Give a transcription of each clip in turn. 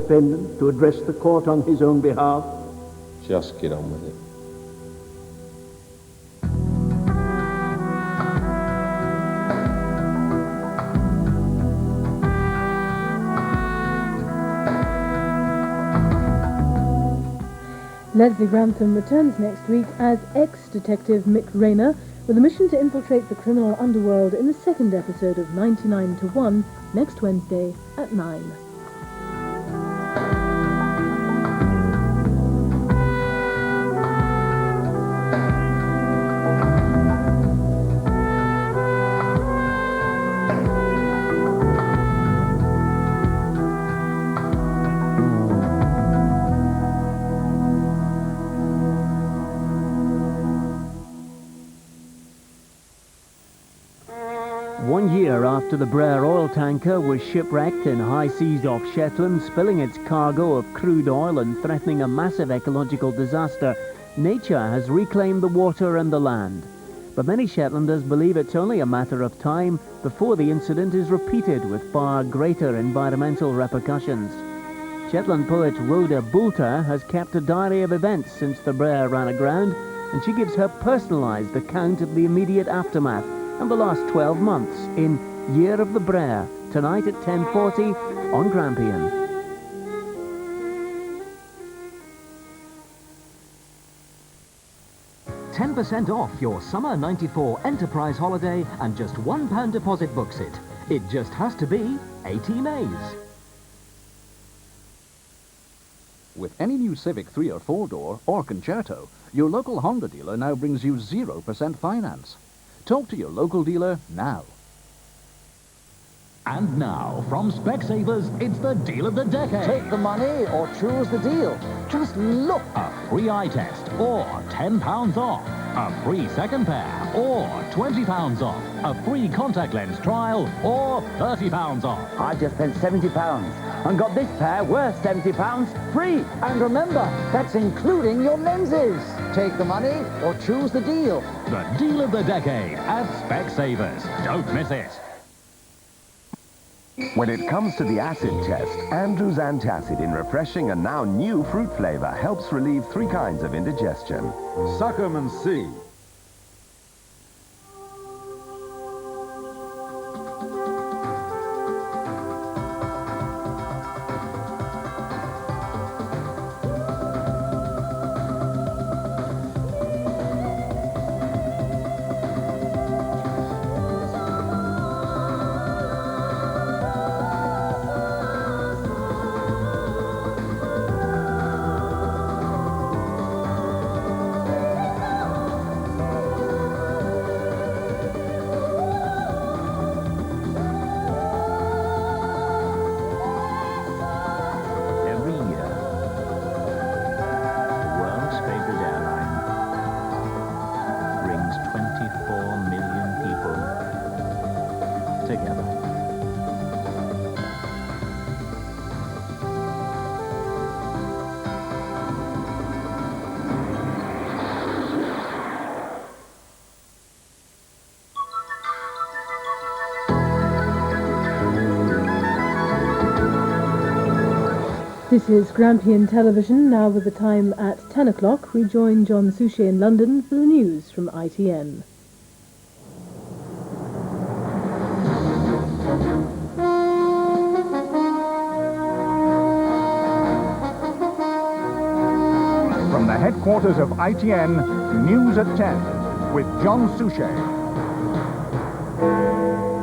defendant to address the court on his own behalf? Just get on with it. Leslie Grantham returns next week as ex-detective Mick Rayner with a mission to infiltrate the criminal underworld in the second episode of 99 to 1 next Wednesday at 9. One year after the Brer oil tanker was shipwrecked in high seas off Shetland, spilling its cargo of crude oil and threatening a massive ecological disaster, nature has reclaimed the water and the land. But many Shetlanders believe it's only a matter of time before the incident is repeated with far greater environmental repercussions. Shetland poet Rhoda Boulter has kept a diary of events since the Brer ran aground, and she gives her personalised account of the immediate aftermath and the last 12 months in Year of the Brer, tonight at 10:40 on Grampian. £10% off your summer '94 enterprise holiday and just £1 deposit books it. It just has to be 18 A's. With any new Civic 3 or 4-door or Concerto, your local Honda dealer now brings you 0% finance. Talk to your local dealer now. And now, from Specsavers, it's the deal of the decade. Take the money or choose the deal. Just look. A free eye test or £10 off. A free second pair or £20 off. A free contact lens trial or £30 off. I just spent £70 and got this pair worth £70 free. And remember, that's including your lenses. Take the money or choose the deal. The deal of the decade at Specsavers. Don't miss it. When it comes to the acid test, Andrew's Antacid in refreshing and now new fruit flavour helps relieve 3 kinds of indigestion. Suck 'em and see. This is Grampian Television. Now with the time at 10 o'clock, we join John Suchet in London for the news from ITN. From the headquarters of ITN, News at 10, with John Suchet.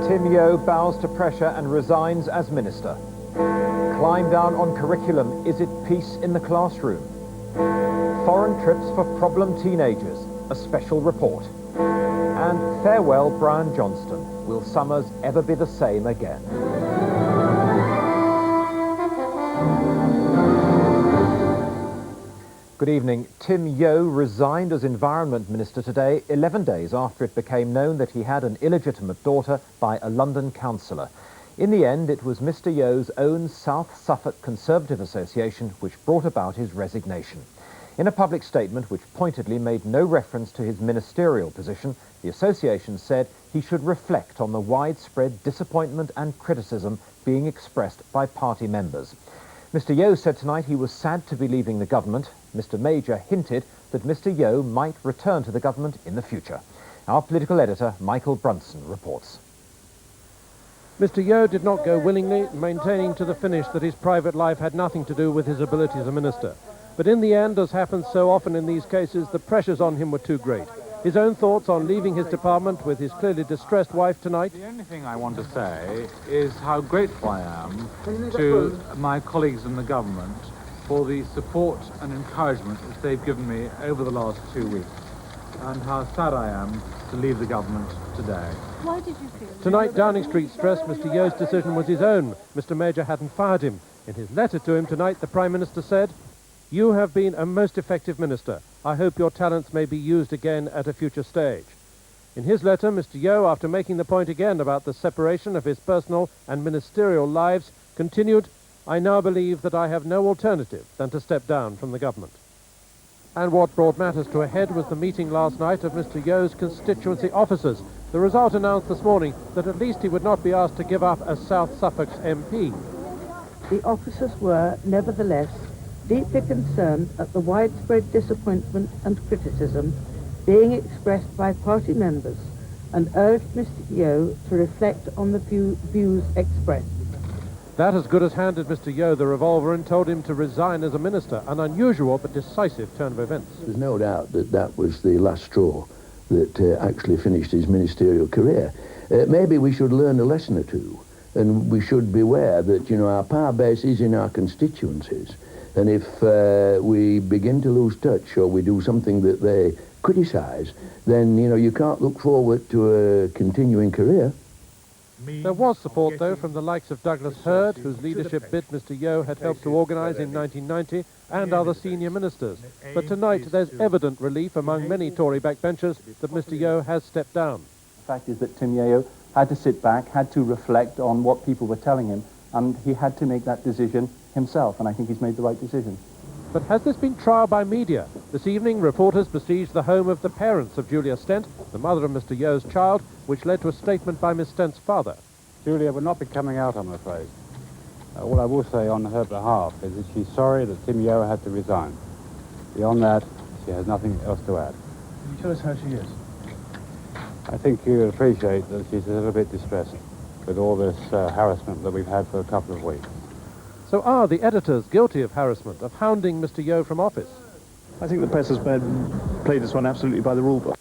Tim Yeo bows to pressure and resigns as minister. Climb down on curriculum, is it peace in the classroom? Foreign trips for problem teenagers, a special report. And farewell Brian Johnston, will summers ever be the same again? Good evening. Tim Yeo resigned as Environment Minister today, 11 days after it became known that he had an illegitimate daughter by a London councillor. In the end, it was Mr Yeo's own South Suffolk Conservative Association which brought about his resignation. In a public statement which pointedly made no reference to his ministerial position, the association said he should reflect on the widespread disappointment and criticism being expressed by party members. Mr Yeo said tonight he was sad to be leaving the government. Mr Major hinted that Mr Yeo might return to the government in the future. Our political editor, Michael Brunson, reports. Mr Yeo did not go willingly, maintaining to the finish that his private life had nothing to do with his ability as a minister. But in the end, as happens so often in these cases, the pressures on him were too great. His own thoughts on leaving his department with his clearly distressed wife tonight. The only thing I want to say is how grateful I am to my colleagues in the government for the support and encouragement that they've given me over the last 2 weeks, and how sad I am to leave the government today. Why did you feel? Tonight, Downing Street stressed Mr Yeo's decision was his own. Mr Major hadn't fired him. In his letter to him tonight, the Prime Minister said, "You have been a most effective minister. I hope your talents may be used again at a future stage." In his letter, Mr Yeo, after making the point again about the separation of his personal and ministerial lives, continued, "I now believe that I have no alternative than to step down from the government." And what brought matters to a head was the meeting last night of Mr Yeo's constituency officers. The result announced this morning that at least he would not be asked to give up as South Suffolk's MP. The officers were, nevertheless, deeply concerned at the widespread disappointment and criticism being expressed by party members and urged Mr Yeo to reflect on the views expressed. That as good as handed Mr Yeo the revolver and told him to resign as a minister, an unusual but decisive turn of events. There's no doubt that that was the last straw that actually finished his ministerial career. Maybe we should learn a lesson or two, and we should beware that, you know, our power base is in our constituencies, and if we begin to lose touch or we do something that they criticise, then, you know, you can't look forward to a continuing career. There was support, though, from the likes of Douglas Hurd, whose leadership bid Mr Yeo had helped to organise in 1990, and other senior ministers. But tonight there's evident relief among many Tory backbenchers that Mr Yeo has stepped down. The fact is that Tim Yeo had to sit back, had to reflect on what people were telling him, and he had to make that decision himself, and I think he's made the right decision. But has this been trialled by media? This evening, reporters besieged the home of the parents of Julia Stent, the mother of Mr Yeo's child, which led to a statement by Miss Stent's father. Julia will not be coming out, I'm afraid. All I will say on her behalf is that she's sorry that Tim Yeo had to resign. Beyond that, she has nothing else to add. Can you tell us how she is? I think you would appreciate that she's a little bit distressed with all this harassment that we've had for a couple of weeks. So are the editors guilty of harassment, of hounding Mr Yeo from office? I think the press has played this one absolutely by the rule book.